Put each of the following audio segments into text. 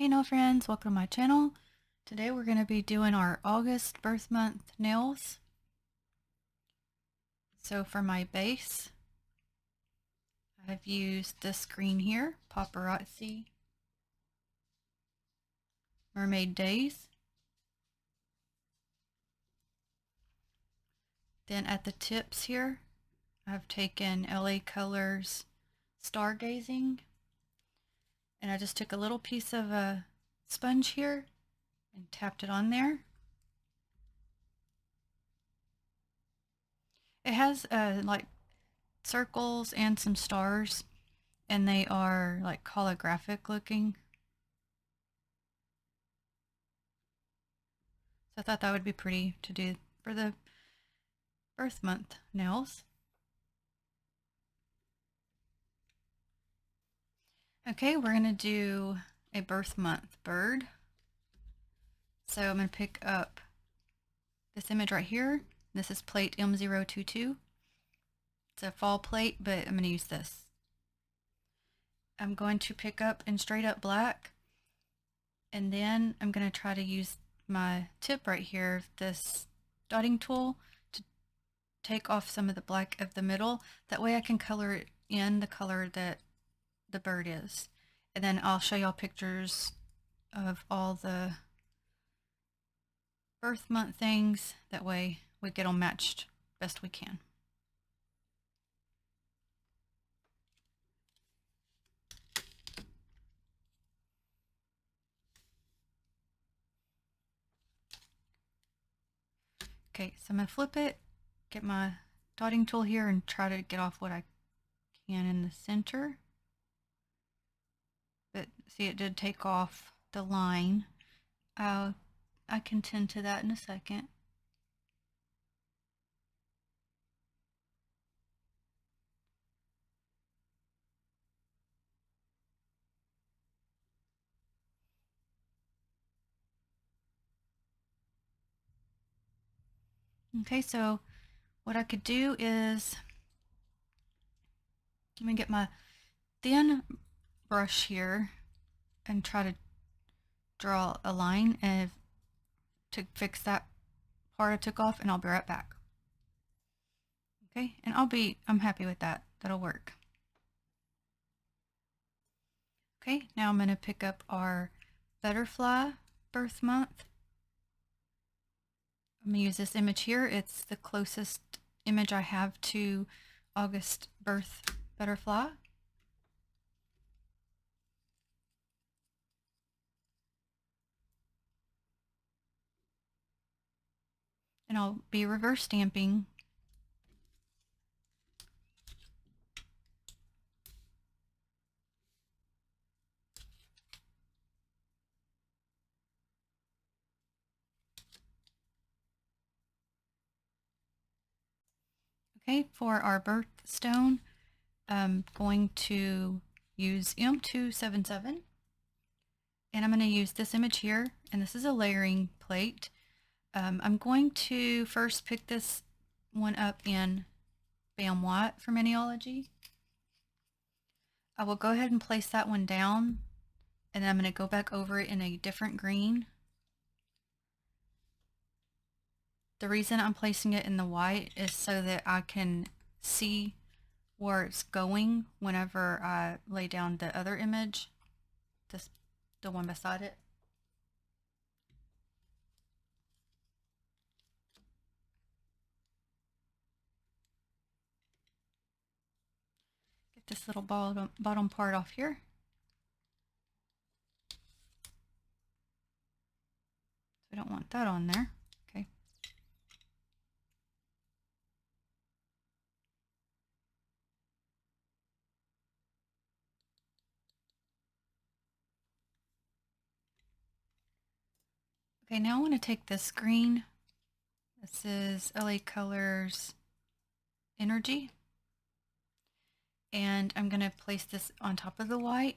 Hey nail friends, welcome to my channel. Today we're going to be doing our August birth month nails. So for my base, I've used this green here, Paparazzi Mermaid Days. Then at the tips here, I've taken LA Colors Stargazing. And I just took a little piece of a sponge here and tapped it on there. It has like circles and some stars, and they are like holographic looking. So I thought that would be pretty to do for the birth month nails. Okay, we're going to do a birth month bird. So I'm going to pick up this image right here. This is plate M022. It's a fall plate, but I'm going to use this. I'm going to pick up in straight up black, and then I'm going to try to use my tip right here, this dotting tool, to take off some of the black of the middle. That way I can color it in the color that the bird is. And then I'll show y'all pictures of all the birth month things. That way we get them matched best we can. Okay, so I'm going to flip it, get my dotting tool here, and try to get off what I can in the center. But see, it did take off the line. I can tend to that in a second. Okay, so what I could do is, let me get my thin brush here and try to draw a line and to fix that part I took off, and I'll be right back. Okay, and I'm happy with that. That'll work. Okay, now I'm going to pick up our butterfly birth month. I'm going to use this image here. It's the closest image I have to August birth butterfly. And I'll be reverse stamping. Okay, for our birthstone, I'm going to use M277. And I'm going to use this image here, and this is a layering plate. I'm going to first pick this one up in Bam White from Maniology. I will go ahead and place that one down, and then I'm going to go back over it in a different green. The reason I'm placing it in the white is so that I can see where it's going whenever I lay down the other image, the one beside it. Get this little bottom part off here. We don't want that on there. Okay. Okay, now I want to take this green. This is LA Colors Energy. And I'm going to place this on top of the white.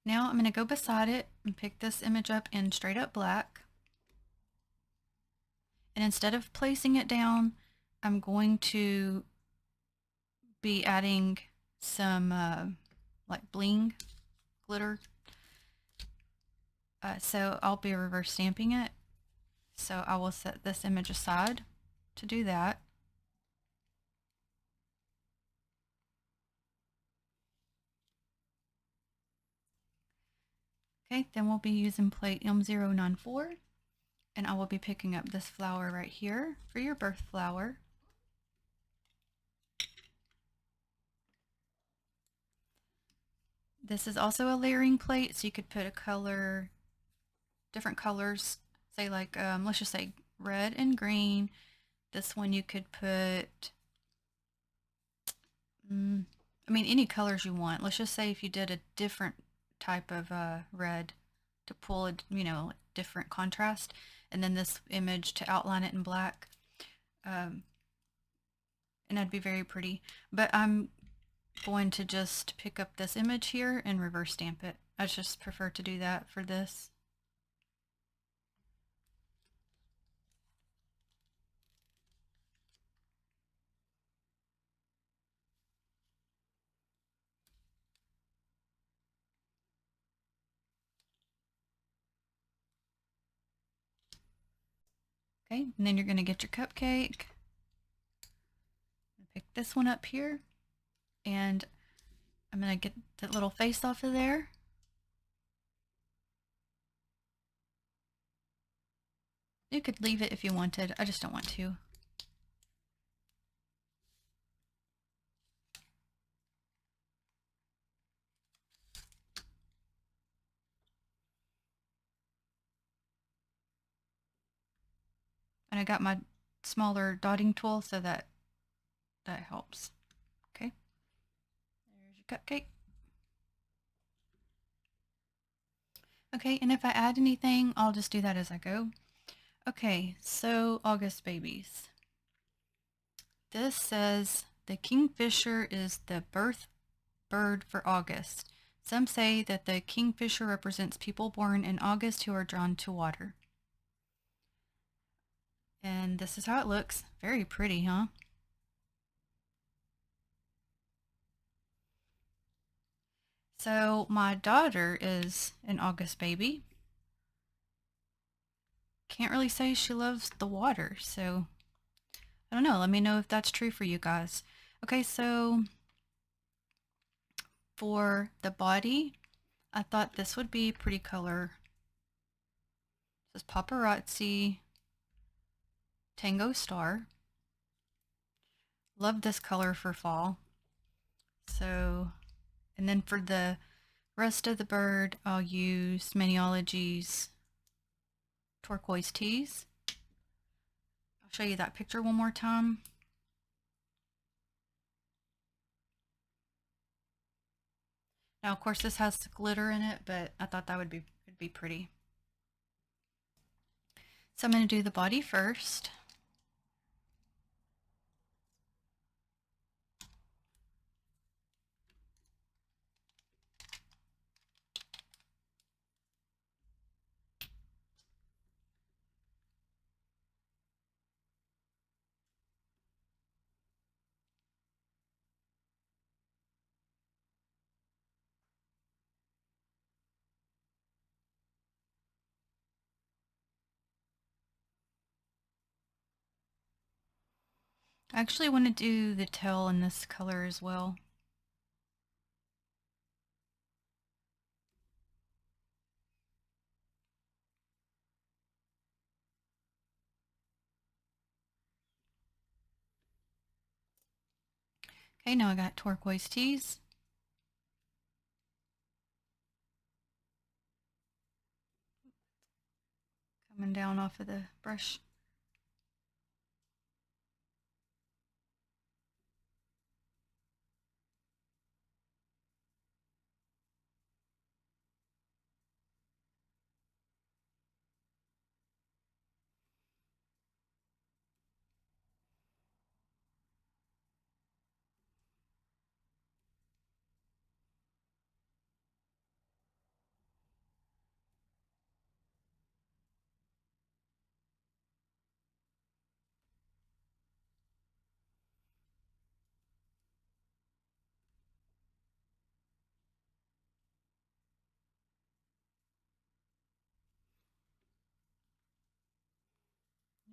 Now I'm going to go beside it and pick this image up in straight up black. And instead of placing it down, I'm going to be adding some like bling glitter. So I'll be reverse stamping it. So I will set this image aside to do that. Okay, then we'll be using plate M094, and I will be picking up this flower right here for your birth flower. This is also a layering plate, so you could put a color, different colors, say like, let's just say red and green. This one you could put, I mean, any colors you want. Let's just say if you did a different type of red to pull a, different contrast, and then this image to outline it in black. And that'd be very pretty. But I'm going to just pick up this image here and reverse stamp it. I just prefer to do that for this. Okay, and then you're going to get your cupcake. Pick this one up here, and I'm going to get that little face off of there. You could leave it if you wanted. I just don't want to. And I got my smaller dotting tool so that helps. Okay, there's your cupcake. Okay, and if I add anything, I'll just do that as I go. Okay, so August babies. This says the kingfisher is the birth bird for August. Some say that the kingfisher represents people born in August who are drawn to water. And this is how it looks. Very pretty, huh? So my daughter is an August baby. Can't really say she loves the water, so I don't know. Let me know if that's true for you guys. Okay, so for the body, I thought this would be a pretty color. This is Paparazzi Tango Star. Love this color for fall. So, and then for the rest of the bird, I'll use Maniology's Turquoise Tees. I'll show you that picture one more time. Now, of course, this has glitter in it, but I thought that would be pretty. So I'm going to do the body first. I actually want to do the tail in this color as well. Okay, now I got Turquoise Tees. Coming down off of the brush.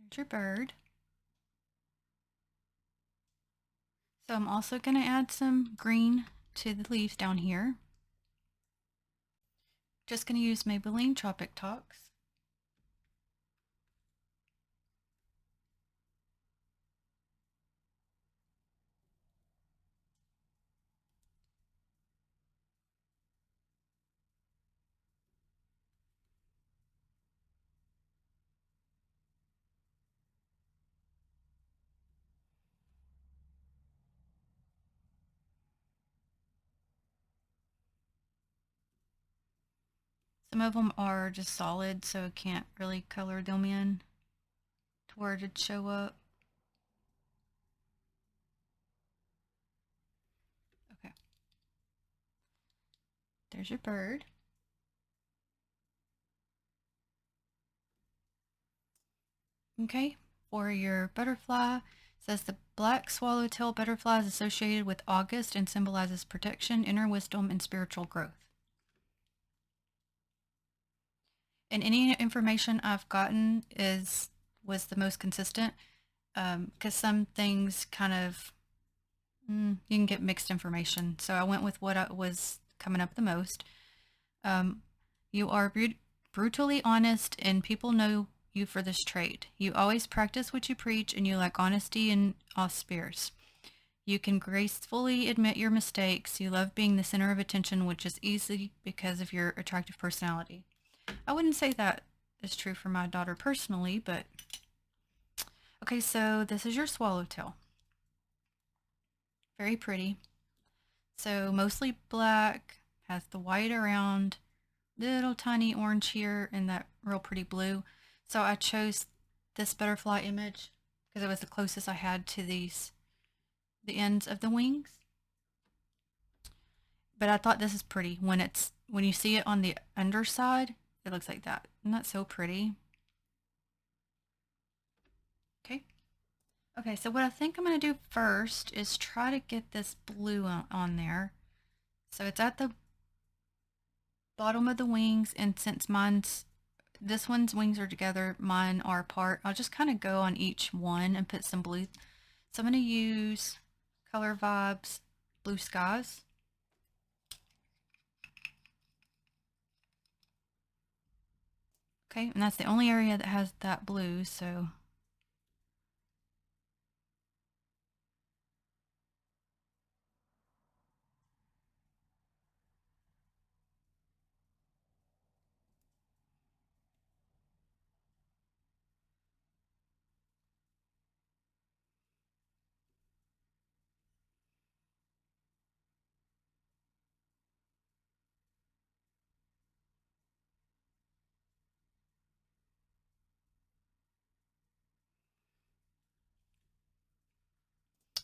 There's your bird. So I'm also going to add some green to the leaves down here. Just going to use Maybelline Tropic Talks. Some of them are just solid, so I can't really color them in to where it'd show up. Okay. There's your bird. Okay, for your butterfly, it says the black swallowtail butterfly is associated with August and symbolizes protection, inner wisdom, and spiritual growth. And any information I've gotten was the most consistent, because some things kind of you can get mixed information. So I went with what was coming up the most. You are brutally honest, and people know you for this trait. You always practice what you preach, and you like honesty and ausperes. You can gracefully admit your mistakes. You love being the center of attention, which is easy because of your attractive personality. I wouldn't say that is true for my daughter personally, but okay, so this is your swallowtail. Very pretty. So mostly black, has the white around, little tiny orange here, and that real pretty blue. So I chose this butterfly image because it was the closest I had to the ends of the wings. But I thought this is pretty. When you see it on the underside, it looks like that. Isn't that so pretty? Okay. Okay, so what I think I'm going to do first is try to get this blue on there. So it's at the bottom of the wings, and since this one's wings are together, mine are apart, I'll just kind of go on each one and put some blue. So I'm going to use Color Vibes Blue Skies. Okay, and that's the only area that has that blue, so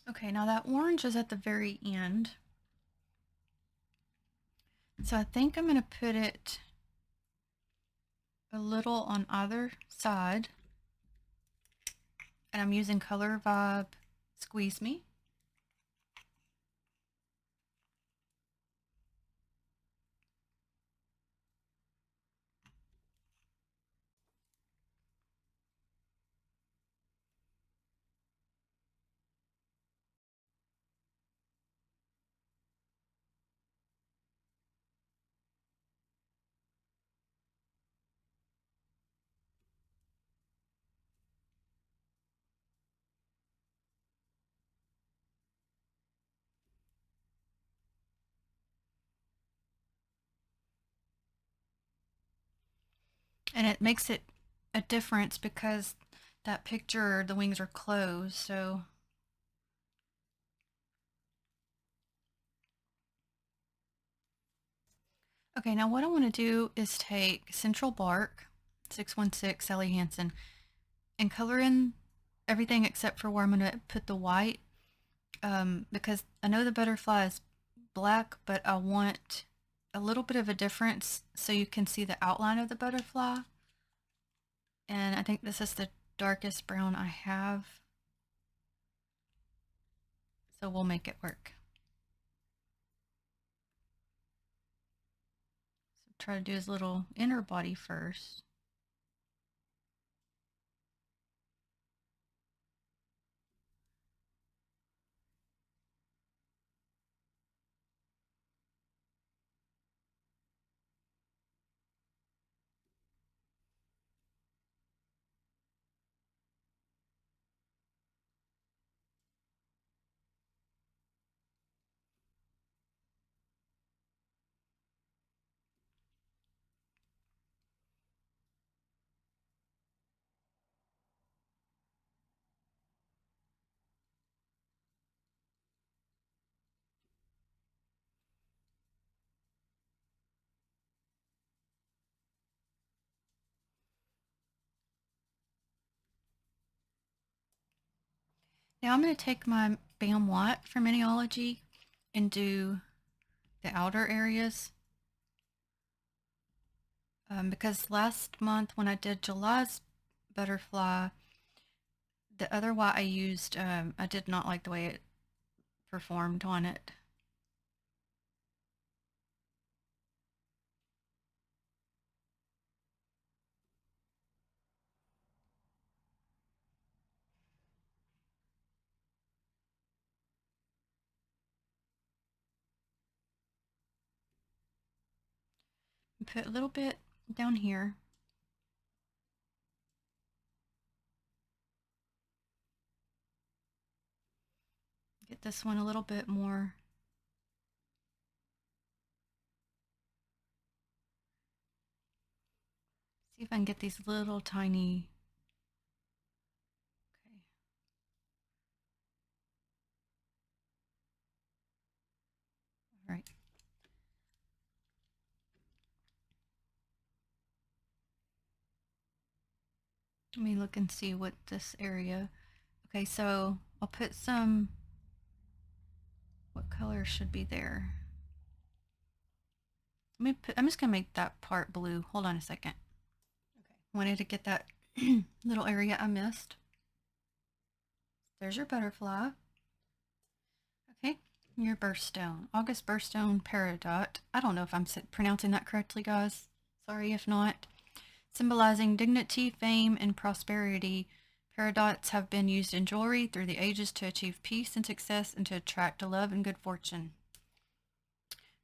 okay, now that orange is at the very end. So I think I'm going to put it a little on either side. And I'm using Color Vibe Squeeze Me. And it makes it a difference because that picture, the wings are closed, so okay, now what I want to do is take Central Bark 616 Sally Hansen and color in everything except for where I'm going to put the white, because I know the butterfly is black, but I want a little bit of a difference so you can see the outline of the butterfly. And I think this is the darkest brown I have, so we'll make it work. So try to do his little inner body first. Now I'm going to take my Bam Watt from Mineology and do the outer areas. Because last month when I did July's butterfly, the other Watt I used, I did not like the way it performed on it. Put a little bit down here. Get this one a little bit more. See if I can get these little tiny. Okay. All right. Let me look and see what this area. Okay, so I'll put some. What color should be there? Let me put. I'm just gonna make that part blue. Hold on a second. Okay. Wanted to get that little area I missed. There's your butterfly. Okay, your birthstone. August birthstone peridot. I don't know if I'm pronouncing that correctly, guys. Sorry if not. Symbolizing dignity, fame, and prosperity, peridots have been used in jewelry through the ages to achieve peace and success and to attract love and good fortune.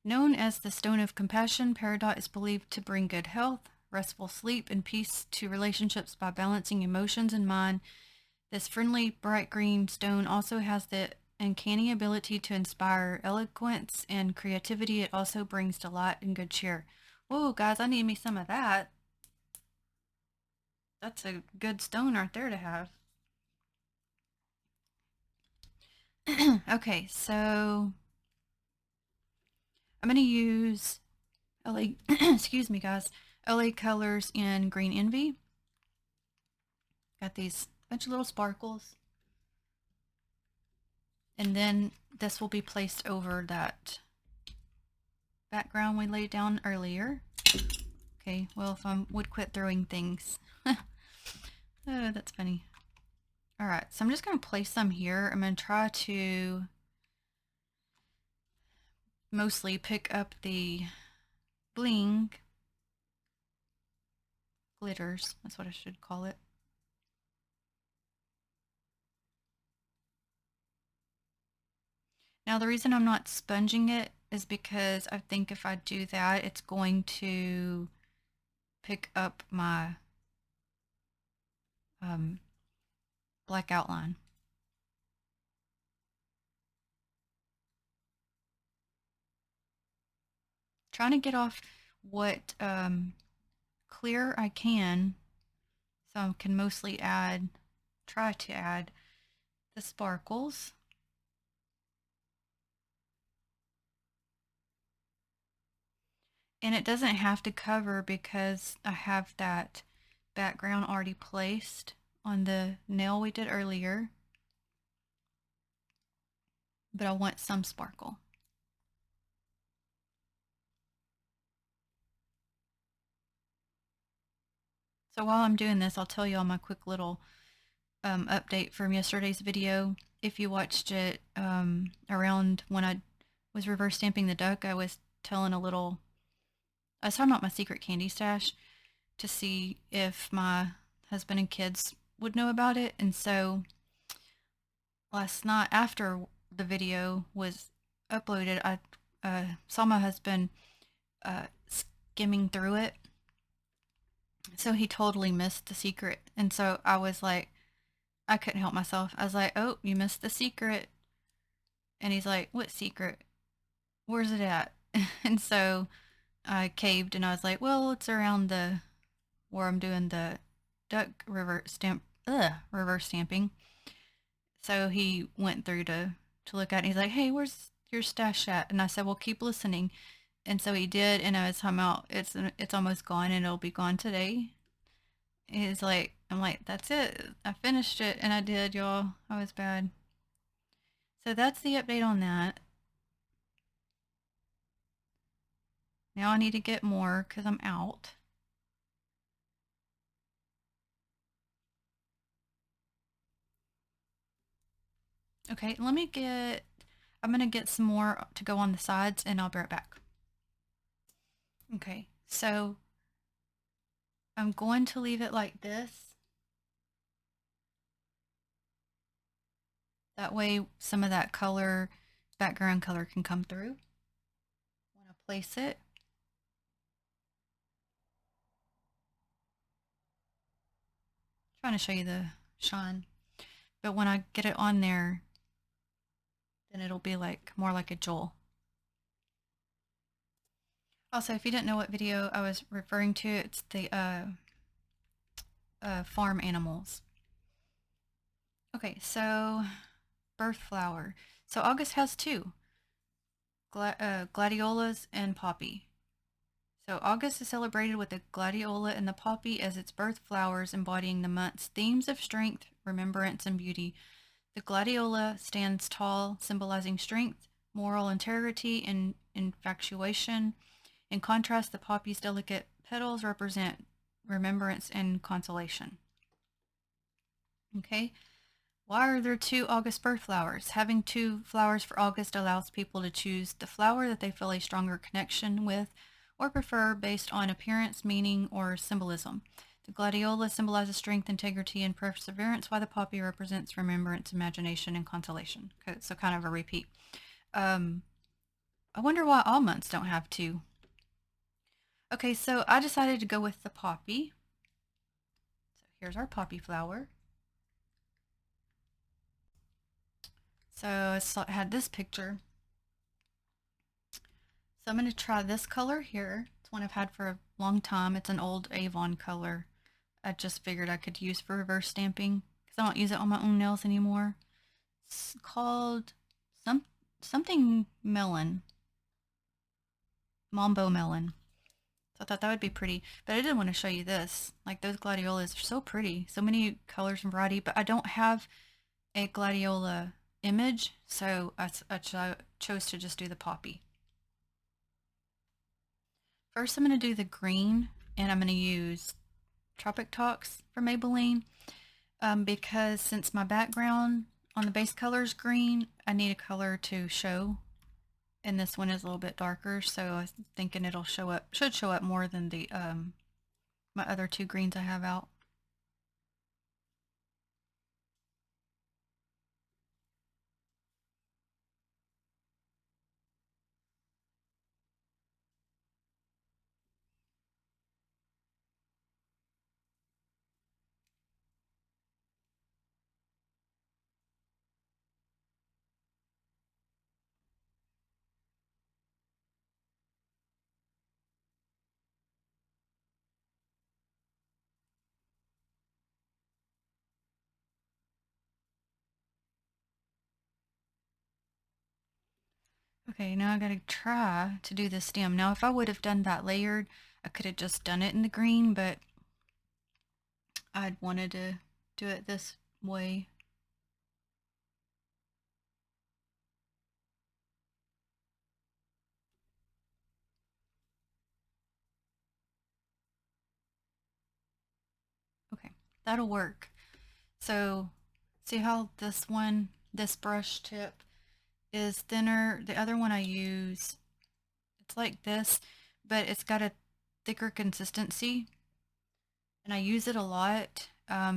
Known as the Stone of Compassion, peridot is believed to bring good health, restful sleep, and peace to relationships by balancing emotions and mind. This friendly, bright green stone also has the uncanny ability to inspire eloquence and creativity. It also brings delight and good cheer. Whoa, guys, I need me some of that. That's a good stone right there to have. Okay, so I'm going to use LA, excuse me, guys, LA Colors in Green Envy. Got these bunch of little sparkles. And then this will be placed over that background we laid down earlier. Okay, well, if I would quit throwing things. Oh, that's funny. All right, so I'm just going to place some here. I'm going to try to mostly pick up the bling glitters. That's what I should call it. Now, the reason I'm not sponging it is because I think if I do that, it's going to pick up my black outline. Trying to get off what clear I can, so I can mostly try to add the sparkles. And it doesn't have to cover because I have that background already placed on the nail we did earlier. But I want some sparkle. So while I'm doing this, I'll tell you all my quick little update from yesterday's video. If you watched it around when I was reverse stamping the duck, I was telling I was talking about my secret candy stash to see if my husband and kids would know about it. And so last night after the video was uploaded, I saw my husband skimming through it. So he totally missed the secret. And so I was like, I couldn't help myself. I was like, oh, you missed the secret. And he's like, what secret? Where's it at? And so I caved and I was like, well, it's around where I'm doing the duck reverse stamping. So he went through to look at it. And he's like, hey, where's your stash at? And I said, well, keep listening. And so he did, and I was talking about it's almost gone and it'll be gone today. He's like, I'm like, that's it. I finished it, and I did, y'all. I was bad. So that's the update on that. Now I need to get more because I'm out. Okay, let me get, I'm going to get some more to go on the sides and I'll be right back. Okay, so I'm going to leave it like this. That way some of that color, background color can come through. I want to place it. Trying to show you the shine. But when I get it on there, then it'll be like more like a jewel. Also, if you didn't know what video I was referring to, it's the farm animals. Okay, so birth flower. So August has two, gladiolas and poppy. So August is celebrated with the gladiola and the poppy as its birth flowers, embodying the month's themes of strength, remembrance, and beauty. The gladiola stands tall, symbolizing strength, moral integrity, and infatuation. In contrast, the poppy's delicate petals represent remembrance and consolation. Okay, why are there two August birth flowers? Having two flowers for August allows people to choose the flower that they feel a stronger connection with or prefer based on appearance, meaning, or symbolism. The gladiola symbolizes strength, integrity, and perseverance, while the poppy represents remembrance, imagination, and consolation. Okay, so kind of a repeat. I wonder why all months don't have two. Okay, so I decided to go with the poppy. So here's our poppy flower. So I had this picture. So I'm going to try this color here. It's one I've had for a long time. It's an old Avon color. I just figured I could use for reverse stamping because I don't use it on my own nails anymore. It's called something melon. Mambo melon. So I thought that would be pretty. But I did want to show you this. Like those gladiolas are so pretty. So many colors and variety. But I don't have a gladiola image. So I chose to just do the poppy. First, I'm going to do the green, and I'm going to use Tropic Talks from Maybelline because since my background on the base color is green, I need a color to show, and this one is a little bit darker, so I was thinking it'll should show up more than the my other two greens I have out. Okay, now I gotta try to do the stem. Now, if I would have done that layered, I could have just done it in the green, but I'd wanted to do it this way. Okay, that'll work. So, see how this brush tip is thinner. The other one I use, it's like this, but it's got a thicker consistency. And I use it a lot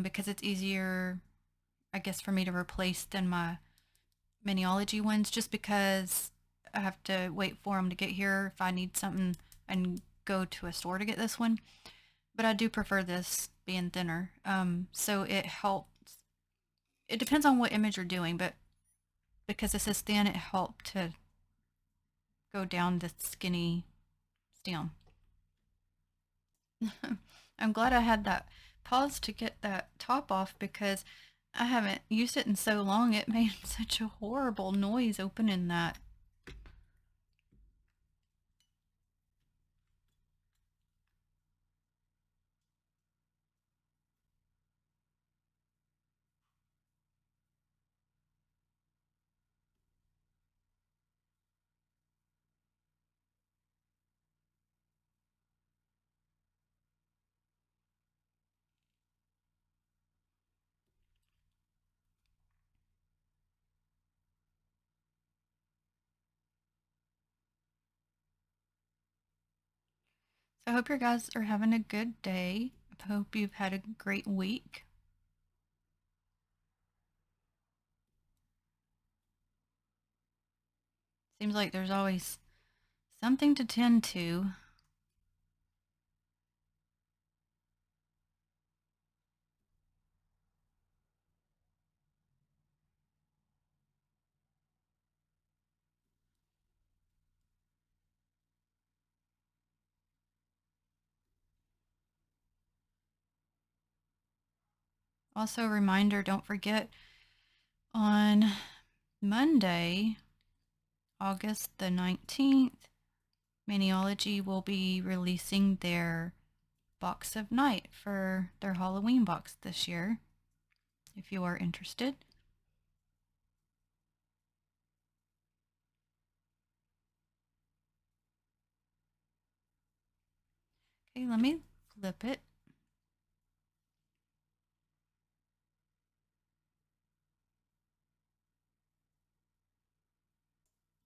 because it's easier, I guess, for me to replace than my Miniology ones, just because I have to wait for them to get here if I need something and go to a store to get this one. But I do prefer this being thinner. So it helps. It depends on what image you're doing, but because this is thin, it helped to go down the skinny stem. I'm glad I had that pause to get that top off because I haven't used it in so long. It made such a horrible noise opening that. So I hope you guys are having a good day. I hope you've had a great week. Seems like there's always something to tend to. Also, a reminder, don't forget on Monday, August the 19th, Maniology will be releasing their box of night for their Halloween box this year, if you are interested. Okay, let me flip it.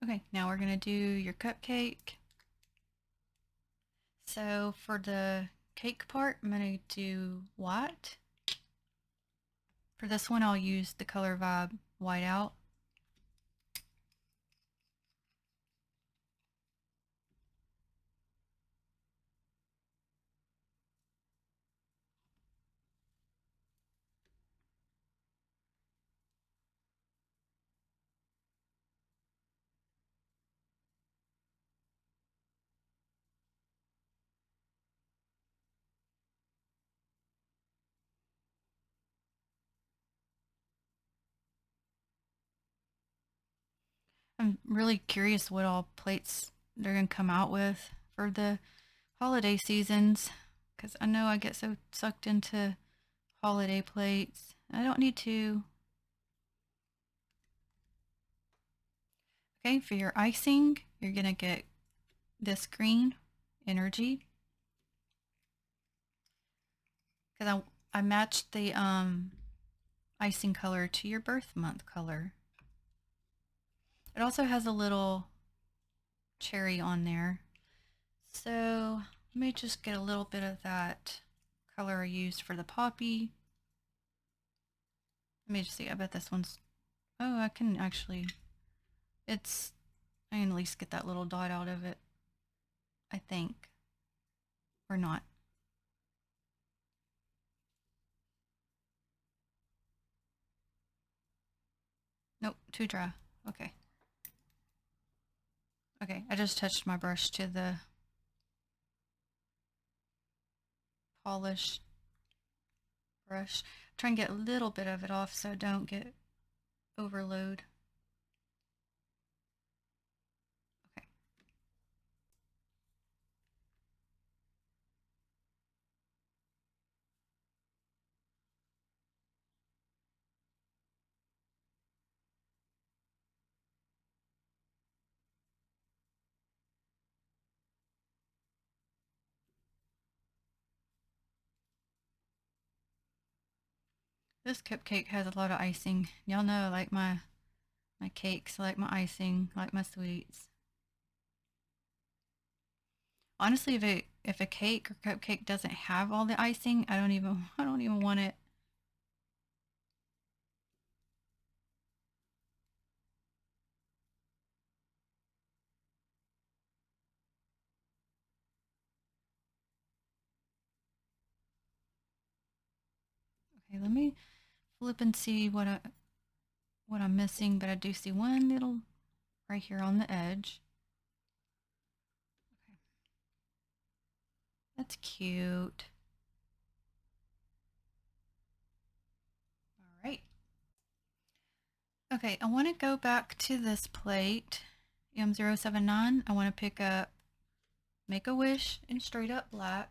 Okay, now we're going to do your cupcake. So for the cake part, I'm going to do white. For this one, I'll use the Color Vibe Whiteout. I'm really curious what all plates they're going to come out with for the holiday seasons, because I know I get so sucked into holiday plates. I don't need to. Okay, for your icing, you're going to get this green energy, because I matched the icing color to your birth month color. It also has a little cherry on there. So let me just get a little bit of that color I used for the poppy. Let me just see. I bet this one's, oh, I can actually, I can at least get that little dot out of it, I think. Or not. Nope, too dry. Okay. Okay, I just touched my brush to the polish brush. Try and get a little bit of it off so I don't get overload. Okay. This cupcake has a lot of icing. Y'all know I like my cakes, I like my icing, I like my sweets. Honestly, if a cake or cupcake doesn't have all the icing, I don't even want it. Okay, let me flip and see what I'm missing, but I do see one little right here on the edge. Okay. That's cute. All right. Okay, I want to go back to this plate, M079. I want to pick up Make a Wish in straight up black.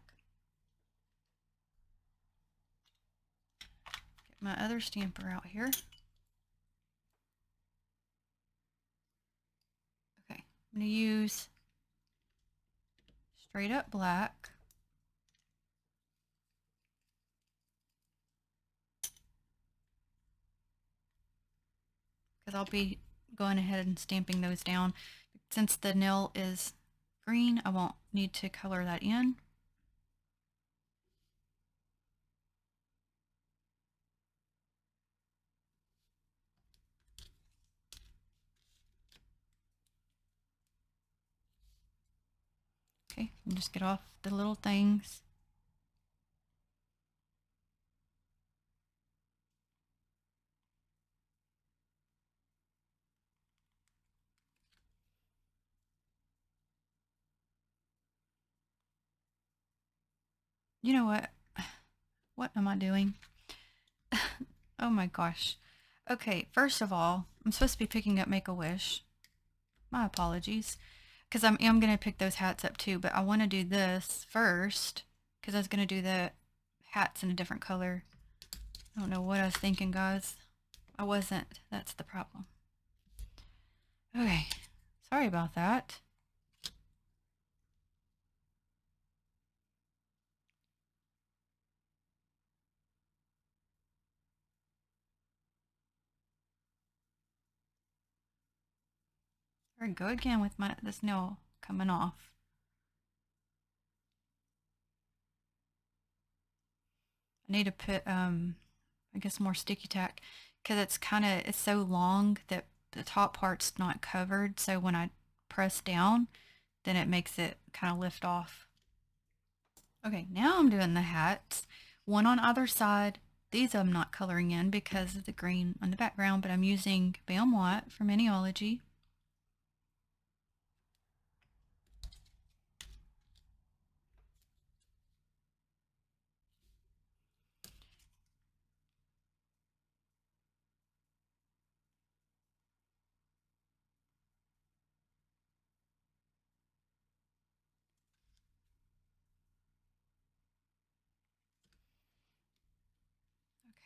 Get my other stamper out here. Okay, I'm going to use straight up black. Because I'll be going ahead and stamping those down. Since the nail is green, I won't need to color that in. And just get off the little things. You know what? What am I doing? Oh my gosh. Okay, first of all, I'm supposed to be picking up Make-A-Wish. My apologies. Because I am going to pick those hats up too, but I want to do this first because I was going to do the hats in a different color. I don't know what I was thinking, guys. I wasn't. That's the problem. Okay. Sorry about that. There we go again with this nail coming off. I need to put I guess more sticky tack because it's so long that the top part's not covered, so when I press down then it makes it kind of lift off. Okay, now I'm doing the hats, one on either side. These I'm not coloring in because of the green on the background, but I'm using Bam White from Maniology.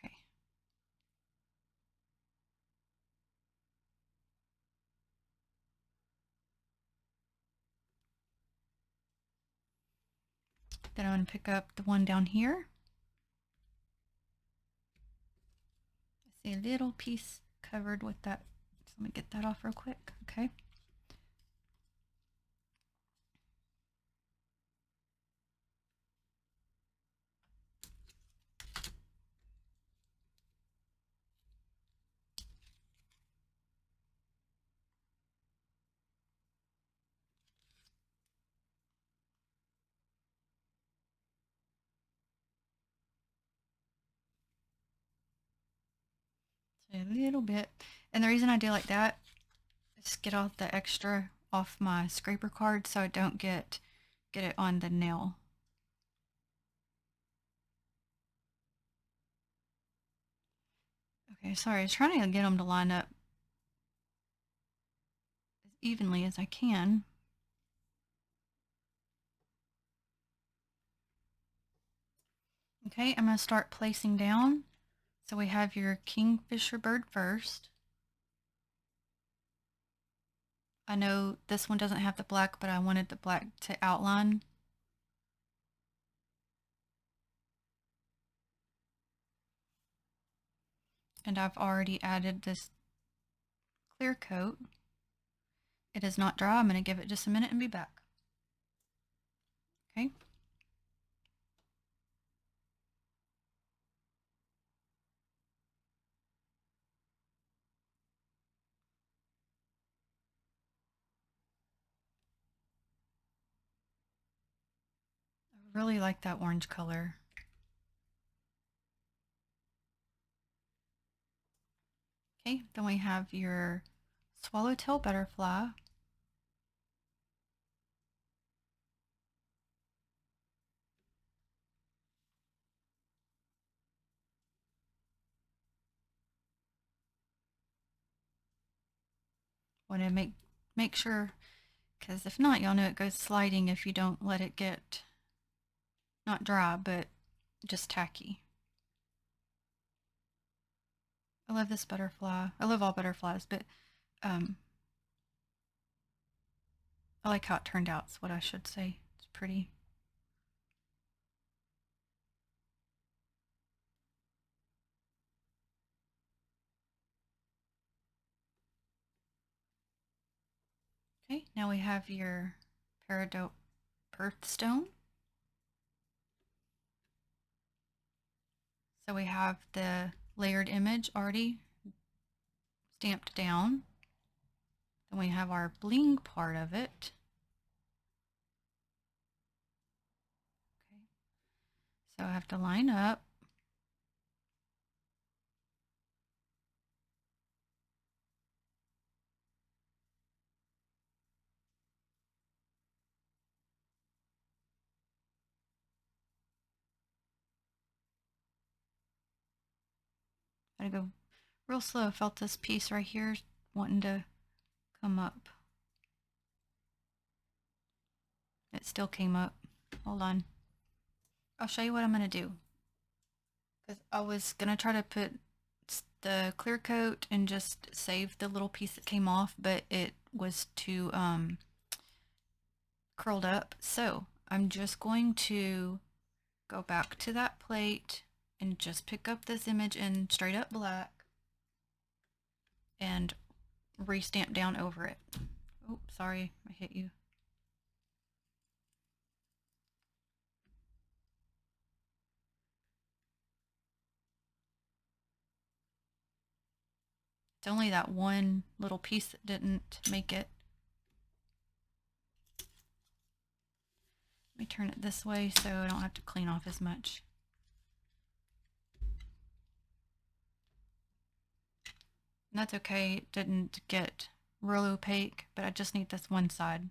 Okay. Then I'm going to pick up the one down here. I see a little piece covered with that. So let me get that off real quick. Okay. So a little bit. And the reason I do like that is get all the extra off my scraper card so I don't get it on the nail. Okay, sorry, I was trying to get them to line up as evenly as I can. Okay, I'm going to start placing down. So we have your kingfisher bird first. I know this one doesn't have the black, but I wanted the black to outline. And I've already added this clear coat. It is not dry. I'm going to give it just a minute and be back. Okay. I really like that orange color. Okay, then we have your swallowtail butterfly. Want to make sure, because if not, y'all know it goes sliding if you don't let it get not dry, but just tacky. I love this butterfly. I love all butterflies, but I like how it turned out, is what I should say. It's pretty. Okay, now we have your peridot birthstone. So we have the layered image already stamped down. Then we have our bling part of it. So I have to line up. I gotta go real slow. I felt this piece right here wanting to come up. It still came up. Hold on. I'll show you what I'm gonna do. Because I was gonna try to put the clear coat and just save the little piece that came off, but it was too curled up. So I'm just going to go back to that plate and just pick up this image in straight up black and restamp down over it. Oh, sorry, I hit you. It's only that one little piece that didn't make it. Let me turn it this way so I don't have to clean off as much. And that's okay, it didn't get real opaque, but I just need this one side.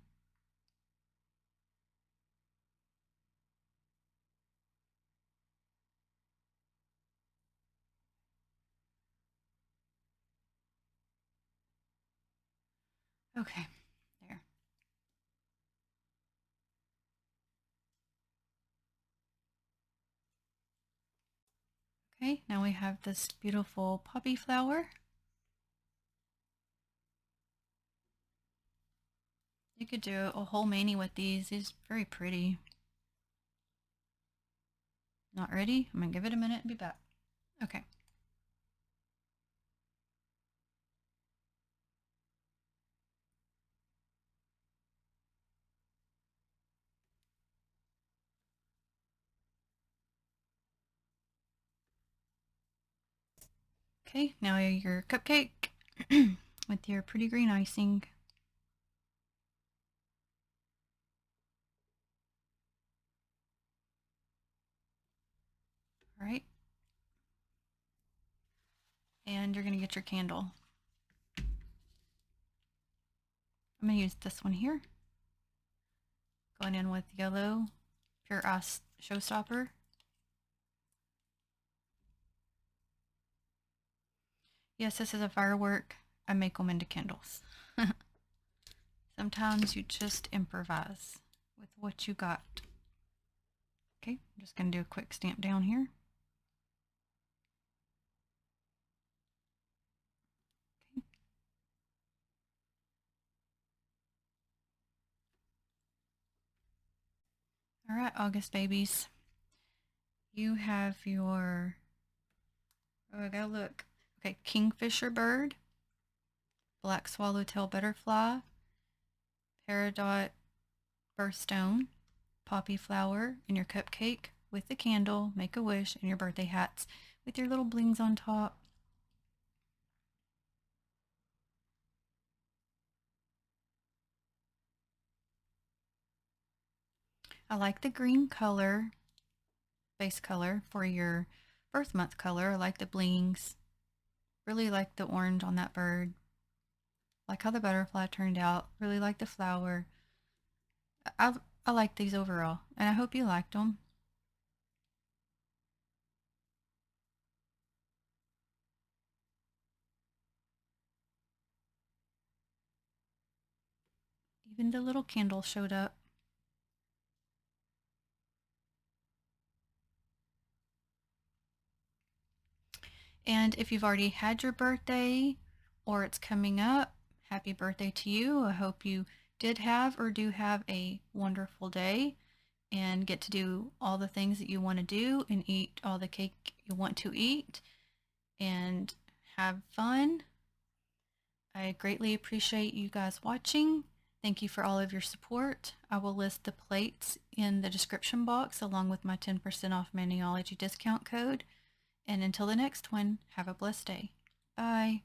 Okay, there. Okay, now we have this beautiful poppy flower. You could do a whole mani with these. These are very pretty. Not ready? I'm gonna give it a minute and be back. Okay. Okay, now your cupcake with your pretty green icing. All right. And you're gonna get your candle. I'm gonna use this one here. Going in with yellow, pure ice showstopper. Yes, this is a firework. I make them into candles. Sometimes you just improvise with what you got. Okay, I'm just gonna do a quick stamp down here. Okay. All right, August babies. You have your, oh, I gotta look. Okay, kingfisher bird, black swallowtail butterfly, peridot birthstone, poppy flower, and your cupcake with the candle, make a wish, and your birthday hats with your little blings on top. I like the green color, base color for your birth month color. I like the blings. Really like the orange on that bird. Like how the butterfly turned out. Really like the flower. I like these overall, and I hope you liked them. Even the little candle showed up. And if you've already had your birthday or it's coming up, happy birthday to you. I hope you did have or do have a wonderful day and get to do all the things that you want to do and eat all the cake you want to eat and have fun. I greatly appreciate you guys watching. Thank you for all of your support. I will list the plates in the description box along with my 10% off Maniology discount code. And until the next one, have a blessed day. Bye.